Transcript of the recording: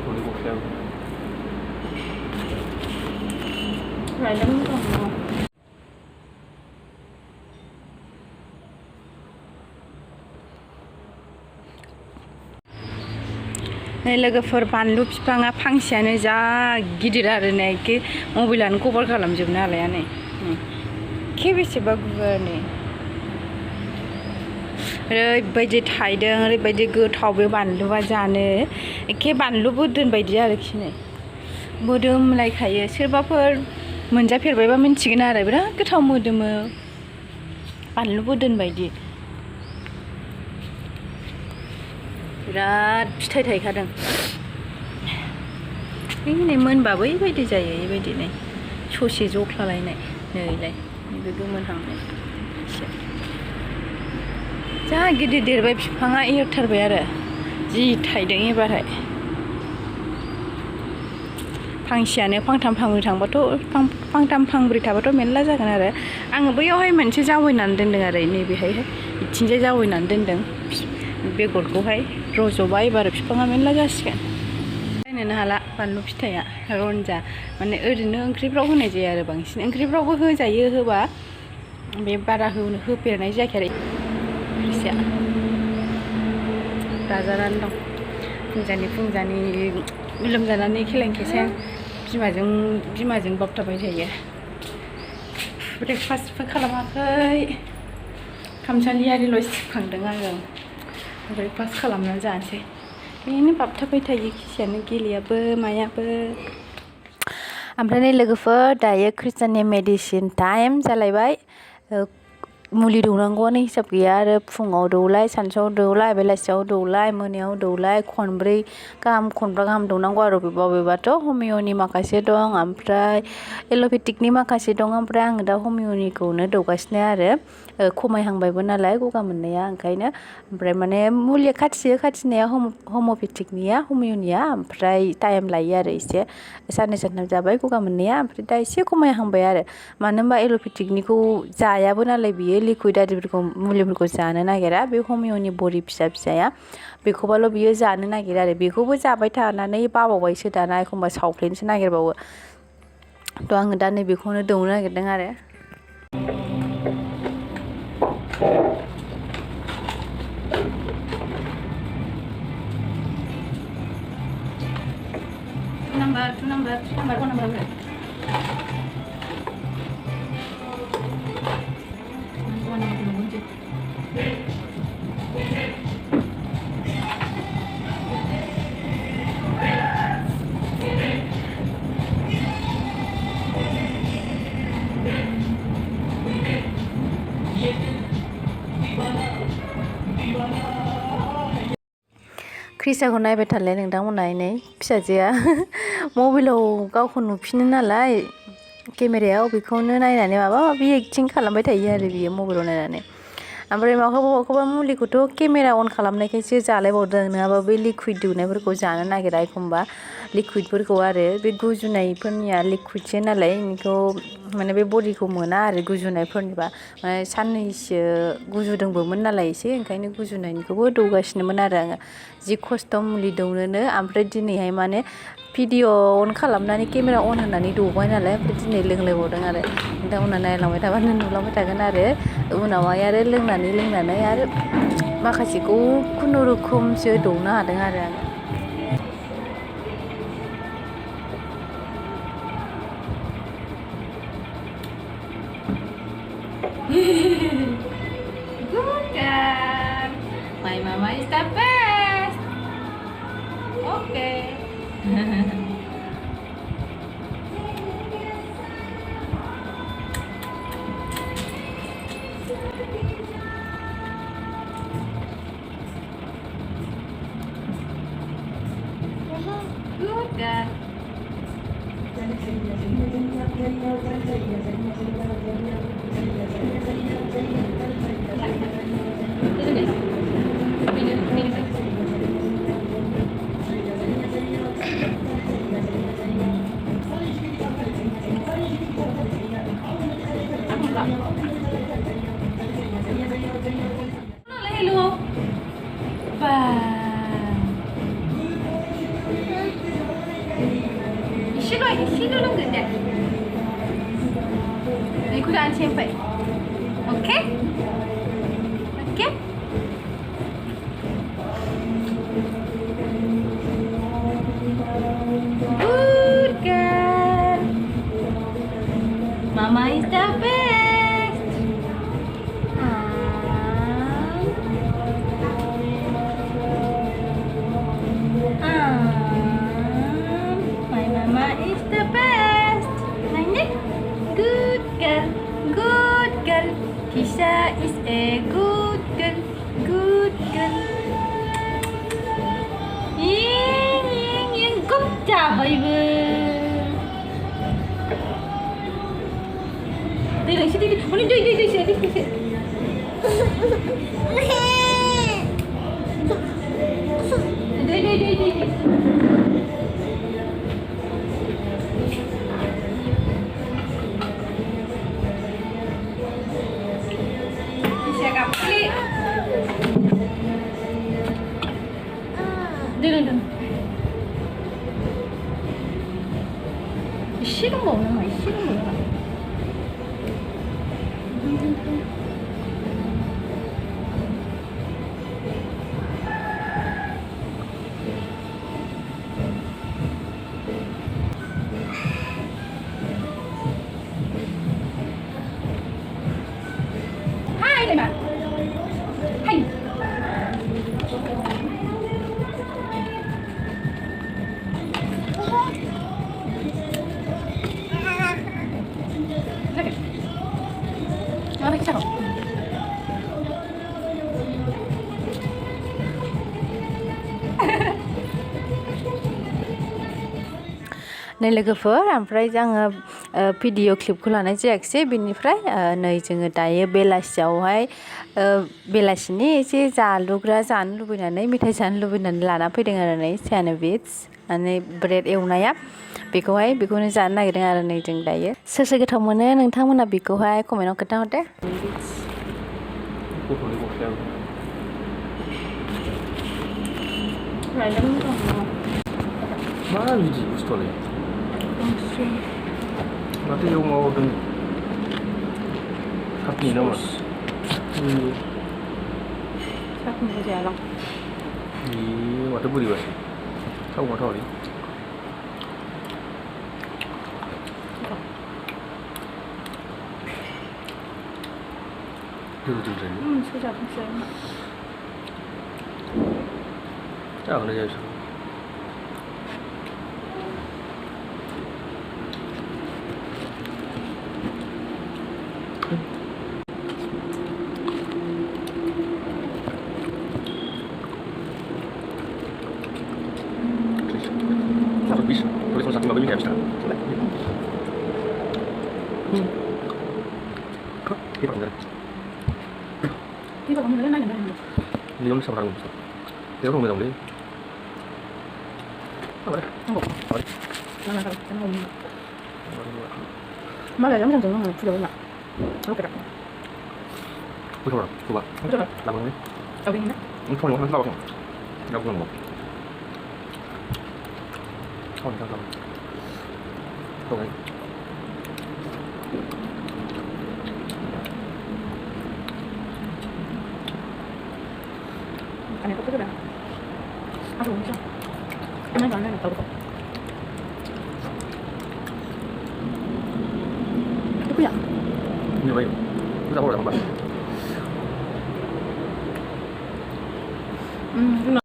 थोड़ी बोलते हैं लोगोफोर बानलु बिफाङा फांसेयानो जा गिदिर आरो नै मबाइलानो कभार खालामजोबनो हालाया नै बेसेबा गुवार नै ओरैबायदि थायदों ओरैबायदि गोथाव बे बानलुआ जानो एखे बानलु बोरदोन बायदि आरोखि नै मोदोमलायखायो सोरबाफोर मोनजाफेरबायबा मिन्थिगोन आरो बिराद गोथाव मोदोमो बानलु बोरदोन बायदि बिराद फिथाइ थायखादों नै मोनबाबो बेबायदि जायो बेबायदि नै ससे जख्लालायनाय नैलाय नैबे गोमोनहांनाय जा गिदिर देरबाय बिफाङा एरथारबाय आरो जि थायदों एबारहाय फांसेयानो फांथाम फांब्रै थांबाथ' फांथाम फांब्रै थाबाथ' मेरला जागोन आरो आङो बैयावहाय मोनसे जावैनानै दोनदों आरो नैबेहाय बिथिंजाय जावैनानै दोनदों बेगरखौहाय रज'बाय एबार बिफाङा मेरला जासिगोन नायनोनो हाला बानलु फिथाइया रनजा माने ओरैनो ओंख्रिफ्राव होनाय जाया आरो बांसिन ओंख्रिफ्रावबो होजायो होबा बे बारा होफेरनाय जायाखै आरो फैसाया राजानानै दं फुंजानि लोमजानानै खेलें खेसें बिमाजों बाबथाबाय थायो ब्रेकफास्टबो खालामाखै खामसालि आरिल' सिबखांदों आङो ब्रेकफास्ट खालामनानै जानोसै बेनो बाबथाबाय थायो खिसियानो गेलेयाबो मायाबो ओमफ्राय नै लोगोफोर दायो ख्रिस्टाननि मेडिसिन टाइम जालायबाय मुलि दौनांगौआनो हिसाब गैया आरो फुङाव दौलाय सानसुआव दौलाय बेलासियाव दौलाय मोनायाव दौलाय खनब्रै गाहाम खनबा गाहाम दौनांगौ आरो बबेबाथ' हमिअनि माखासे दं ओमफ्राय एल'पेथिकनि माखासे दं ओमफ्राय आङो दा हमिअनिखौनो दौगासिनो आरो खमायहांबायबो नालाय गगा मोननाया ओंखायनो ओमफ्राय माने मुलिया खाथिनाया हमिअपेथिकनिया हमिअनिया ओमफ्राय टाइम लायो आरो एसे साननै सानथाम जाबाय गगा मोननाया ओमफ्राय दा एसे खमायहांबाय आरो मानो होनबा एल'पेथिकनिखौ जायाबो नालाय बियो लिकुइड आरिफोरखौ मुलिफोरखौ जानो नागिरा बे हमिअनि बरि फिसाया बेखौबाल' बियो जानो नागिरो आरो बेखौबो जाबाय थानानै बावबायसो दाना एखमबा सावफ्लेनोसो नागिरबावो थ' आङो दा नैबेखौनो दौनो नागिरदों आरो two number क्रिसाखौ नायबाय थालाय नोंथांमोनहा नै फिसाजोआ मबाइलाव गावखौ नुफिनो नालाय केमेरायाव बेखौनो नायनानै माबा माबि एक्टिं खालामबाय थायो आरो बियो मबाइलाव नायनानै ओमफ्राय माखौबा मुलिखौथ' केमेरा अन खालामनायखायसो जालायबावदों नङाबा बै लिकुइड दौनायफोरखौ जानो नागिरा एखमबा लिकुइडफोरखौ आरो बे गुजुनायफोरनिया लिकुइडसो नालाय बेखौ माने बे बडिखौ मोना आरो गुजुनायफोरनिबा माने साननैसो गुजुदोंबोमोन नालाय एसे ओंखायनो गुजुनायनिखौबो दौगासिनोमोन आरो आङो जि खस्थ' मुलि दौनोनो ओमफ्राय दिनैहाय माने भिडिअ अन खालामनानै केमेरा अन होनानै दौबाय नालाय ओमफ्राय दिनै लोंलायबावदों आरो नोंथांमोनहा नायलांबाय थाबानो नुलांबाय थागोन आरो उनावहाय आरो लोंनानै आरो माखासेखौ खुनुरुखुमसो दौनो हादों आरो आङो Good girl. My mama is the best. Okay. Good girl. Hello. Bye. 이씨로 근데 이거 안 챔pa 오케이? 오케이? Good girl. Mama is the best. My mama is the best. Good girl. Good girl. Tisha is a good girl. Good girl. Good job, baby. Đây sini. Ini đi sini. Đây. Siap kali. Đây. 싫은 거 없는 거야? 싫은 거 없는 거야? 하이 레마 하이 nó chắc không? नै लोगोफोर ओमफ्राय आङो video क्लिपखौ लानाय जायाखिसै बिनिफ्राय नै जोङो दायो बेलासियावहाय बेलासिनि एसे जानो लुबैनानै मेथाइ जानो लुबैनानै लाना फैदों आरो नै स्यानडविच माने ब्रेड एवनाया बेखौनो जानो नागिरदों आरो नै जों दायो सोर गोथाव मोनो नोंथांमोना बेखौहाय कमेन्टआव खोन्थाहरदो मा बिदि बुस्थुआलाय माथो एव माबादों सातनि नामा सातनिखौ जायालां माथो बोरैबासो थाव थावालै सोजाबनोसै जागोन जायासै Bisa, boleh sama satu mobil ya bisa. Kita bener. Kita bener nanya. Ini om sama orang. Dia orang bilang dia. Apa? Apa? Mana? Mana yang macam tu orang sudah banyak. Oke dah. Coba. Coba. Lama ni. Tahu ini? Ini kau ni tahu kan? Enggak belum. Kau ni tahu. Tahu kan? Anh có biết đâu? Ăn uống chưa? Em nói là tàu không? Cái gì? Như vậy. Ra bao giờ không bạn?